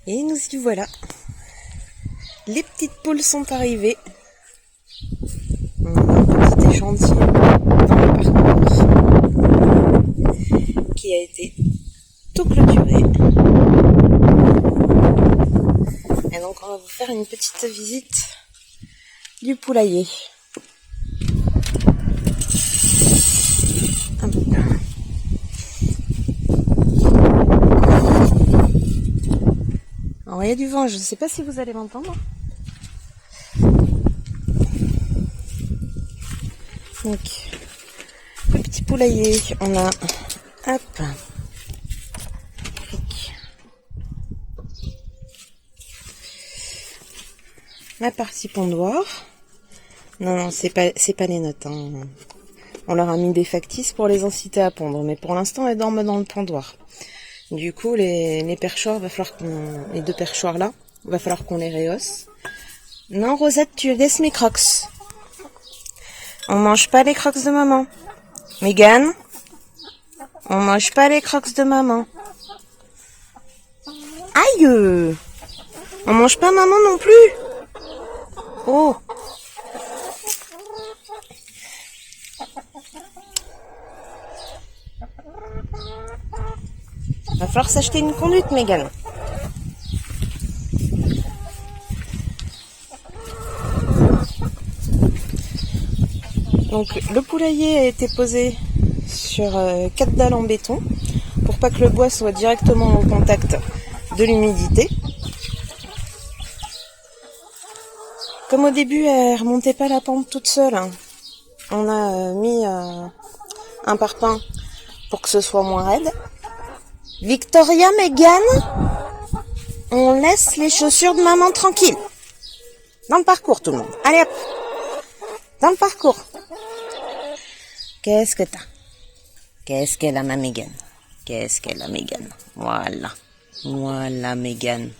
Et nous y voilà. Les petites poules sont arrivées. On a un petit échantillon dans le parcours qui a été tout clôturé. Et donc on va vous faire une petite visite du poulailler. Alors il y a du vent, je ne sais pas si vous allez m'entendre. Donc, le petit poulailler, on a, hop, la partie pondoir. Non, c'est pas les notes, hein. On leur a mis des factices pour les inciter à pondre, mais pour l'instant, elles dorment dans le pondoir. Du coup, les perchoirs, les deux perchoirs là, va falloir qu'on les rehausse. Non, Rosette, tu laisses mes crocs. On mange pas les crocs de maman. Mégane, on mange pas les crocs de maman. Aïe! On mange pas maman non plus. Oh! Va falloir s'acheter une conduite, Mégane. Donc le poulailler a été posé sur 4 dalles en béton pour pas que le bois soit directement au contact de l'humidité. Comme au début elle remontait pas la pente toute seule, hein, on a mis un parpaing pour que ce soit moins raide. Victoria, Mégane, on laisse les chaussures de maman tranquilles. Dans le parcours tout le monde. Allez hop, dans le parcours. Qu'est-ce que t'as? Qu'est-ce qu'elle a, ma Mégane? Qu'est-ce qu'elle a, Mégane? Voilà. Voilà, Mégane.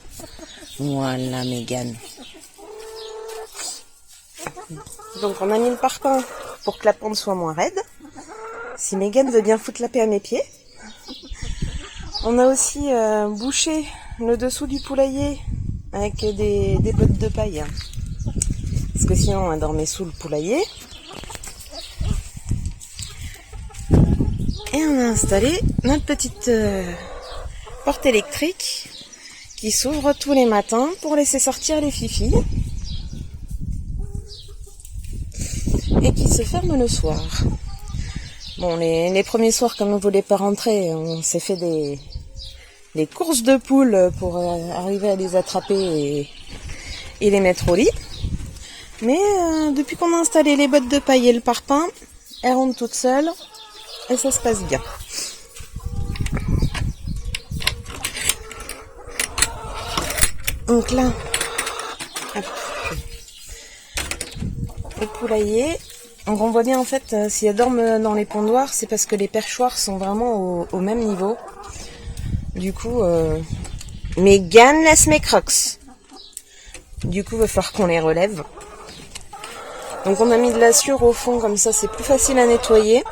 Voilà, Mégane. Donc, on a mis le parpaing pour que la pente soit moins raide. Si Mégane veut bien foutre la paix à mes pieds. On a aussi bouché le dessous du poulailler avec des bottes de paille. Hein. Parce que sinon, on dormait sous le poulailler. Et on a installé notre petite porte électrique qui s'ouvre tous les matins pour laisser sortir les fifis et qui se ferme le soir. Bon, les premiers soirs, comme on ne voulait pas rentrer, on s'est fait des courses de poules pour arriver à les attraper et les mettre au lit. Mais depuis qu'on a installé les bottes de paille et le parpaing, elles rentrent toutes seules. Et ça se passe bien. Donc là, hop, le poulailler. Donc on voit bien en fait, si elles dorment dans les pondoirs, c'est parce que les perchoirs sont vraiment au même niveau. Du coup, Mégane laisse mes crocs. Du coup, il va falloir qu'on les relève. Donc on a mis de la sciure au fond, comme ça c'est plus facile à nettoyer.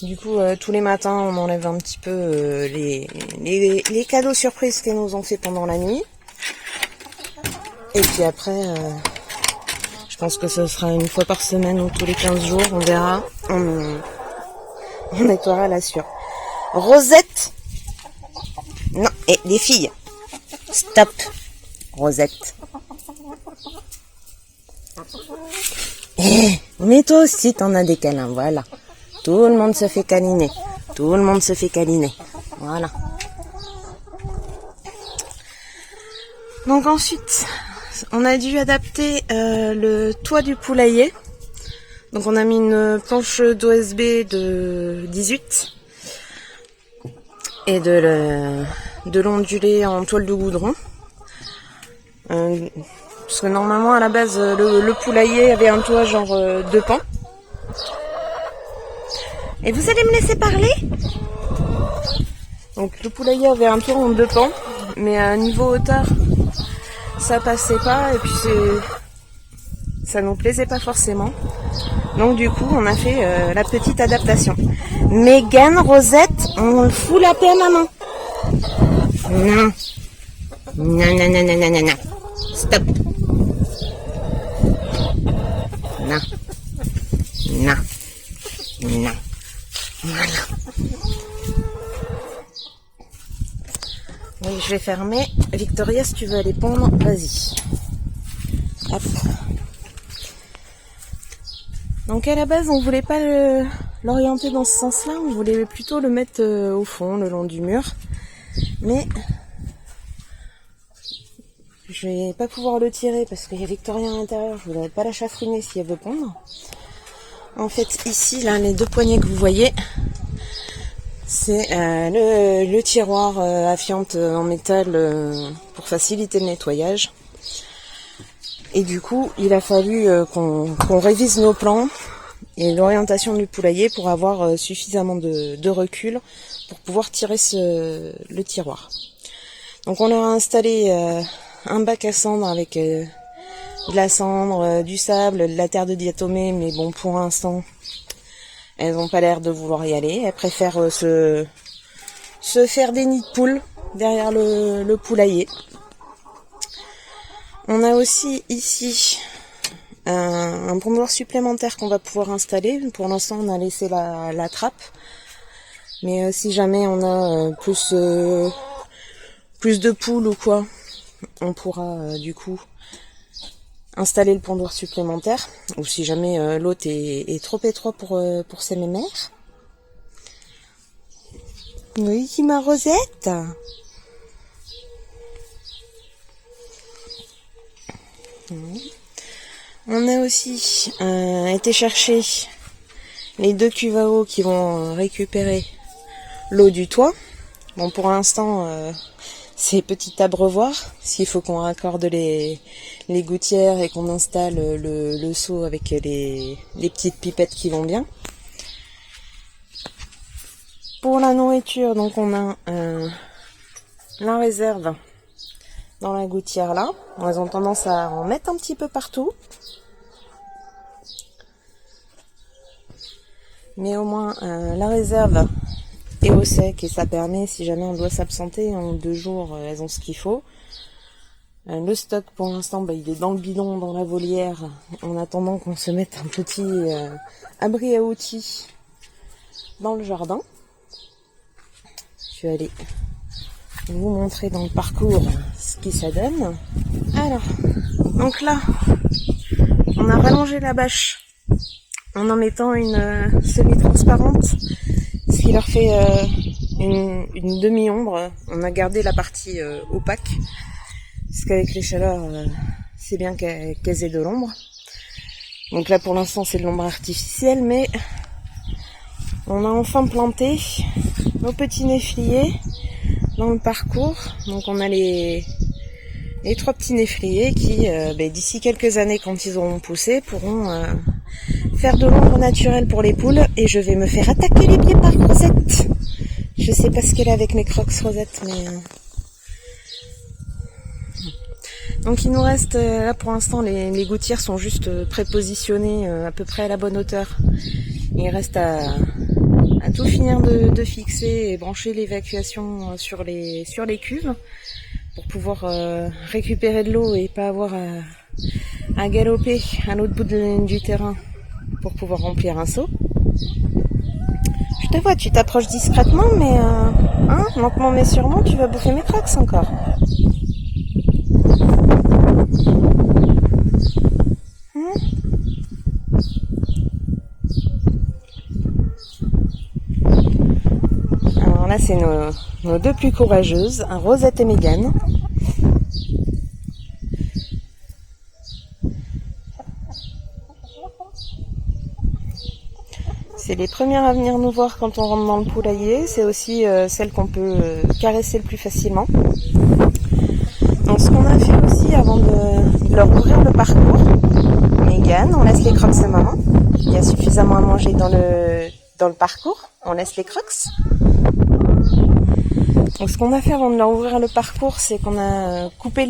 Du coup, tous les matins, on enlève un petit peu les cadeaux surprises qu'elles nous ont fait pendant la nuit. Et puis après, je pense que ce sera une fois par semaine ou tous les 15 jours, on verra. On nettoiera la sciure. Rosette! Non, et les filles, stop, Rosette. Mais toi aussi, t'en as des câlins, voilà. Tout le monde se fait câliner. Tout le monde se fait câliner. Voilà. Donc ensuite, on a dû adapter le toit du poulailler. Donc on a mis une planche d'OSB de 18 et de l'ondulé en toile de goudron. Parce que normalement à la base le poulailler avait un toit genre 2 pans. Et vous allez me laisser parler? Donc le poulailler avait un toit en 2 pans, mais à niveau hauteur, ça passait pas et puis ça nous plaisait pas forcément. Donc du coup, on a fait la petite adaptation. Mégane, Rosette, on fout la paix à maman. Non. Non, non, non, non, non, non, non. Stop. Non. Non. Non. Voilà. Oui, je vais fermer. Victoria, si tu veux aller pondre, vas-y. Hop. Donc à la base, on voulait pas l'orienter dans ce sens-là, on voulait plutôt le mettre au fond, le long du mur. Mais je vais pas pouvoir le tirer parce qu'il y a Victoria à l'intérieur, je voudrais pas la chafouiner si elle veut pondre. En fait, ici, là, les deux poignées que vous voyez, c'est le tiroir à fiente en métal pour faciliter le nettoyage. Et du coup, il a fallu qu'on révise nos plans et l'orientation du poulailler pour avoir suffisamment de recul pour pouvoir tirer le tiroir. Donc on leur a installé un bac à cendre avec de la cendre, du sable, de la terre de diatomée, mais bon, pour l'instant, elles n'ont pas l'air de vouloir y aller. Elles préfèrent se faire des nids de poules derrière le poulailler. On a aussi ici un pondoir supplémentaire qu'on va pouvoir installer. Pour l'instant, on a laissé la trappe. Mais si jamais on a plus de poules ou quoi, on pourra du coup installer le pondoir supplémentaire. Ou si jamais l'hôte est trop étroit pour ses mémères. Oui, ma Rosette. On a aussi été chercher les deux cuves à eau qui vont récupérer l'eau du toit. Bon, pour l'instant, c'est petit abreuvoir. S'il faut qu'on raccorde les gouttières et qu'on installe le seau avec les petites pipettes qui vont bien. Pour la nourriture, donc on a la réserve dans la gouttière là. Elles ont tendance à en mettre un petit peu partout. Mais au moins la réserve est au sec et ça permet, si jamais on doit s'absenter en 2 jours, elles ont ce qu'il faut. Le stock pour l'instant, il est dans le bidon, dans la volière, en attendant qu'on se mette un petit abri à outils dans le jardin. Je vais aller vous montrer dans le parcours ce qui ça donne. Alors, donc là, on a rallongé la bâche en mettant une semi-transparente, ce qui leur fait une demi-ombre. On a gardé la partie opaque, parce qu'avec les chaleurs, c'est bien qu'elles aient de l'ombre. Donc là, pour l'instant, c'est de l'ombre artificielle, mais on a enfin planté nos petits néfliers dans le parcours. Donc on a les 3 petits néfliers qui, d'ici quelques années, quand ils auront poussé, pourront faire de l'ombre naturelle pour les poules. Et je vais me faire attaquer les pieds par Rosette. Je sais pas ce qu'elle a avec mes crocs, Rosette, mais... Donc il nous reste, là pour l'instant, les gouttières sont juste prépositionnées à peu près à la bonne hauteur. Il reste à tout finir de fixer et brancher l'évacuation sur les cuves pour pouvoir récupérer de l'eau et pas avoir à galoper à l'autre bout du terrain pour pouvoir remplir un seau. Je te vois, tu t'approches discrètement, mais lentement mais sûrement, tu vas bouffer mes crocs encore. Alors là, c'est nos 2 plus courageuses, Rosette et Mégane. C'est les premières à venir nous voir quand on rentre dans le poulailler. C'est aussi celles qu'on peut caresser le plus facilement. Donc ce qu'on a fait aussi avant de leur ouvrir le parcours, Mégane, on laisse les crocs à maman. Il y a suffisamment à manger dans le parcours. On laisse les crocs. Donc ce qu'on a fait avant de leur ouvrir le parcours, c'est qu'on a coupé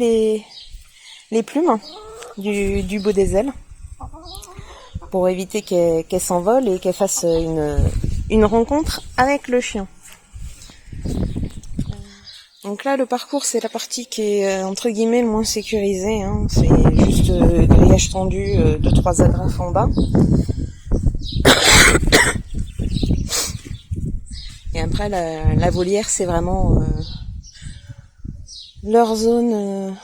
les plumes du bout des ailes pour éviter qu'elles s'envolent et qu'elles fassent une rencontre avec le chien. Donc là, le parcours, c'est la partie qui est, entre guillemets, le moins sécurisée. Hein. C'est juste grillage tendu de 3 agrafes en bas. Et après, la volière, c'est vraiment leur zone.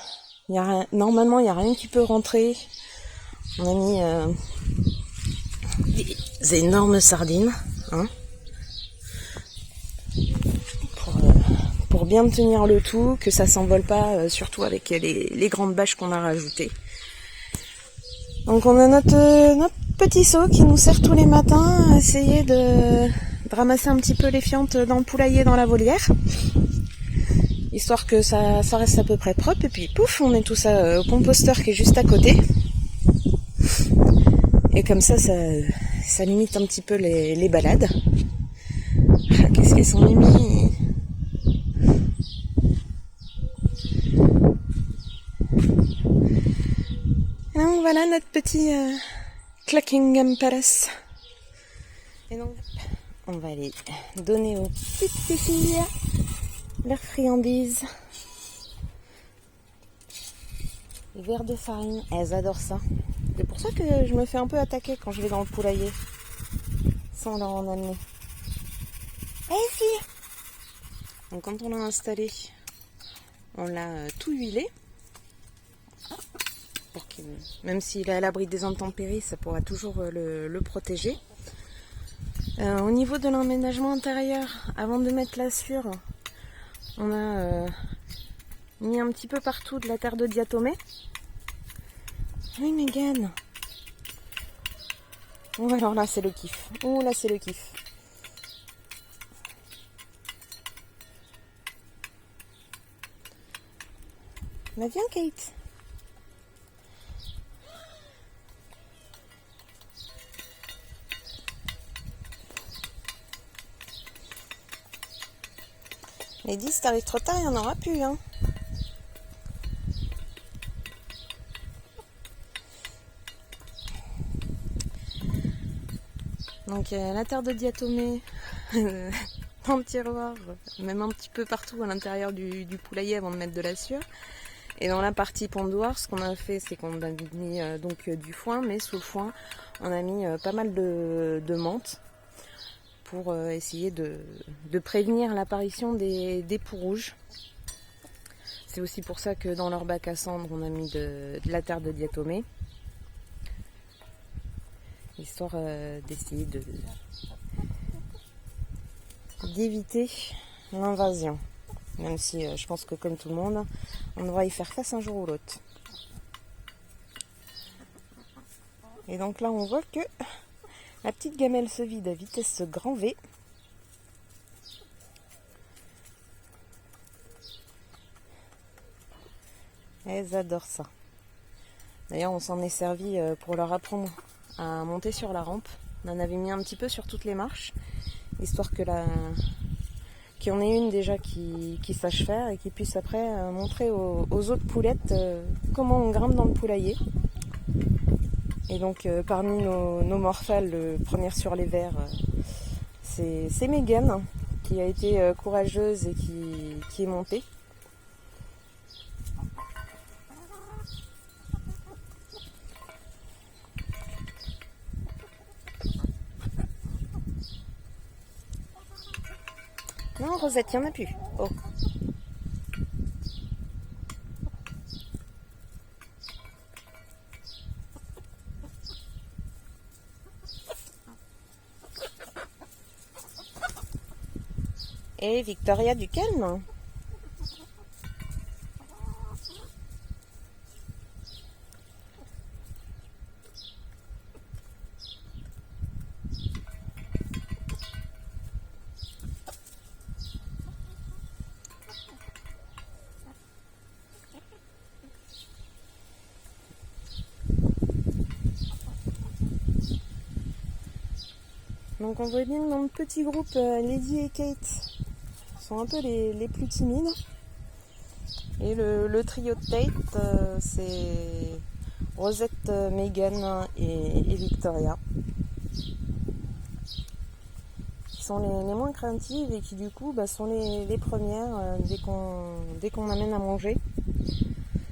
Normalement, il n'y a rien qui peut rentrer. On a mis des énormes sardines. Hein, pour bien tenir le tout, que ça s'envole pas, surtout avec les grandes bâches qu'on a rajoutées. Donc on a notre petit seau qui nous sert tous les matins à essayer de ramasser un petit peu les fientes dans le poulailler, dans la volière, histoire que ça reste à peu près propre. Et puis pouf, on met tout ça au composteur qui est juste à côté. Et comme ça limite un petit peu les balades. Ah, qu'est-ce qu'elles sont mimi. Donc voilà notre petit Clackingham Palace. Et donc on va aller donner aux petites filles leurs friandises. Les verres de farine, elles adorent ça. C'est pour ça que je me fais un peu attaquer quand je vais dans le poulailler sans leur en amener. Hey fille. Donc quand on l'a installé, on l'a tout huilé. Pour qu'il, même s'il est à l'abri des intempéries, ça pourra toujours le protéger. Au niveau de l'aménagement intérieur, avant de mettre la sûre, on a mis un petit peu partout de la terre de diatomée. Oui, Mégane. Oh, alors là, c'est le kiff. Oh, là, c'est le kiff. Bah, viens, Kate. Les 10, t'arrives trop tard, il n'y en aura plus, hein. Donc la terre de diatomée dans le tiroir, même un petit peu partout à l'intérieur du poulailler avant de mettre de la sûre. Et dans la partie pondoir, ce qu'on a fait, c'est qu'on a mis donc du foin, mais sous le foin, on a mis pas mal de menthe pour essayer de prévenir l'apparition des poux rouges. C'est aussi pour ça que dans leur bac à cendres, on a mis de la terre de diatomée, histoire d'essayer d'éviter l'invasion. Même si je pense que comme tout le monde, on devra y faire face un jour ou l'autre. Et donc là, on voit que la petite gamelle se vide à vitesse grand V. Elles adorent ça. D'ailleurs, on s'en est servi pour leur apprendre à monter sur la rampe. On en avait mis un petit peu sur toutes les marches, histoire que qu'il y en ait une déjà qui sache faire et qui puisse après montrer aux autres poulettes comment on grimpe dans le poulailler. Et donc parmi nos morphales, le premier sur les verres, c'est Mégane qui a été courageuse et qui est montée. Non, Rosette, il n'y en a plus. Oh. Et Victoria, du calme. Donc on voit bien que dans le petit groupe, Lady et Kate sont un peu les plus timides. Et le trio de tête, c'est Rosette, Mégane et Victoria. Qui sont les moins craintives et qui du coup sont les premières dès qu'on amène à manger.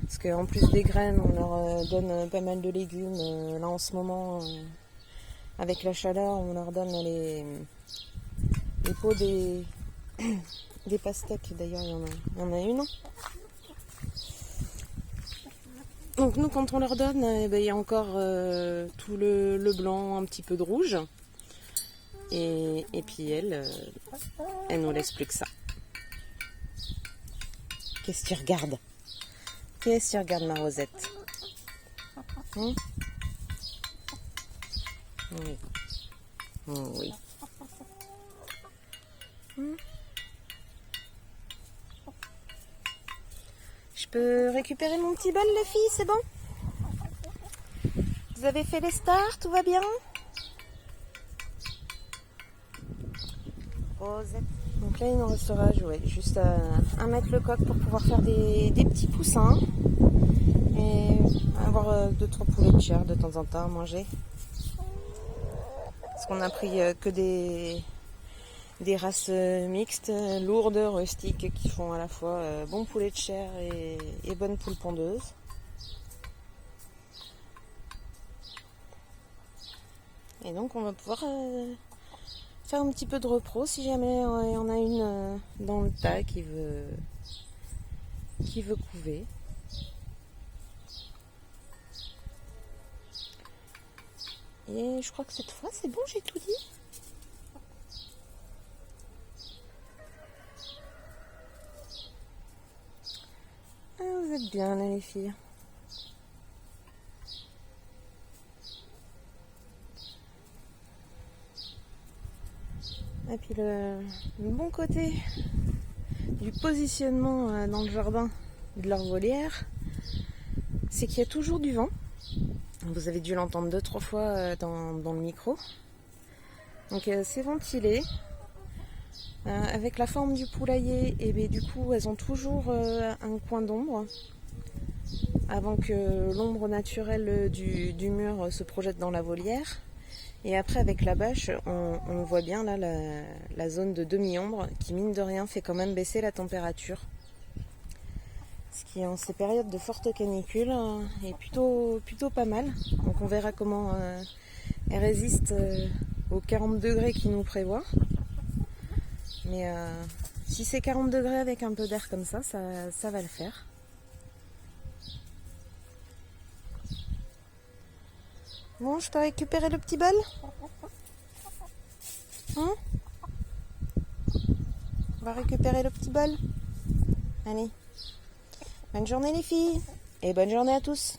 Parce qu'en plus des graines, on leur donne pas mal de légumes. Là en ce moment, avec la chaleur, on leur donne les peaux des pastèques. D'ailleurs, il y en a une. Donc nous, quand on leur donne, il y a encore tout le blanc, un petit peu de rouge. Et puis elle nous laisse plus que ça. Qu'est-ce que tu regardes? Qu'est-ce que tu regardes, ma Rosette? Oui. Oui. Je peux récupérer mon petit bol, les filles, c'est bon? Vous avez fait les stars, tout va bien? Rosette. Donc là, il nous restera à jouer. Juste à mettre le coq pour pouvoir faire des petits poussins. Et avoir 2-3 poulets de chair de temps en temps à manger. Parce qu'on a pris que des races mixtes, lourdes, rustiques, qui font à la fois bon poulet de chair et bonne poule pondeuse. Et donc on va pouvoir faire un petit peu de repro si jamais il y en a une dans le tas qui veut couver. Et je crois que cette fois c'est bon, j'ai tout dit. Ah, vous êtes bien là les filles. Et puis le bon côté du positionnement dans le jardin de leur volière, c'est qu'il y a toujours du vent. Vous avez dû l'entendre 2-3 fois dans le micro. Donc c'est ventilé. Avec la forme du poulailler, et bien, du coup elles ont toujours un coin d'ombre avant que l'ombre naturelle du mur se projette dans la volière. Et après avec la bâche, on voit bien là la zone de demi-ombre qui mine de rien fait quand même baisser la température. Ce qui en ces périodes de forte canicule est plutôt pas mal. Donc on verra comment elle résiste aux 40 degrés qu'ils nous prévoient. Mais si c'est 40 degrés avec un peu d'air comme ça va le faire. Bon, je peux récupérer le petit bol? On va récupérer le petit bol. Allez. Bonne journée les filles. Et bonne journée à tous.